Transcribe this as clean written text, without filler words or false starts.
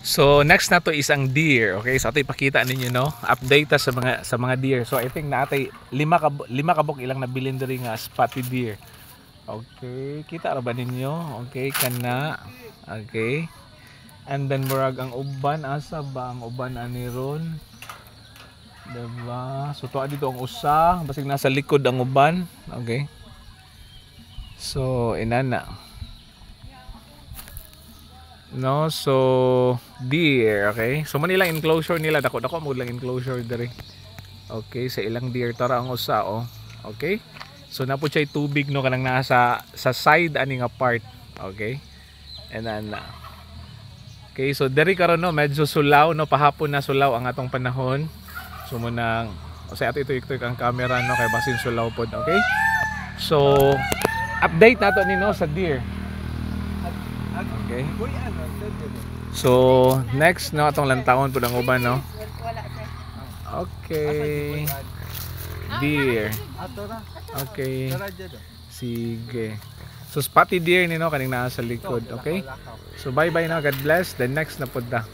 So next na to is ang deer. Okay, so ato ipakita ninyo no, update ta sa mga deer. So I think naatay lima kabok ilang nabilin diri nga spotted deer. Okay, kita ra ba ninyo? Okay, kana. Okay. And then murag ang uban asa ba ang uban ani ron? Diba? So tuwa dito ang usa, basig nasa likod ang uban. Okay. So inana. No, so deer, okay? So manilang enclosure nila, dako mo lang enclosure diri. Okay, sa ilang deer tara ang usa oh. Okay? So napo siya tubig no kanang nasa sa side ani nga part. Okay? And then okay, so diri karon no medyo sulaw no, pahapon na sulaw ang atong panahon. So munang o sa ato ito ang camera no kay basin sulaw pod, okay? So update nato ni no sa deer. Okay. So next no atong lantawon pud ang uban no. Okay. Deer. Okay. Sige. So spotted deer ni no kaning naa sa likod, okay? So bye bye na, God bless. The next na pud ta.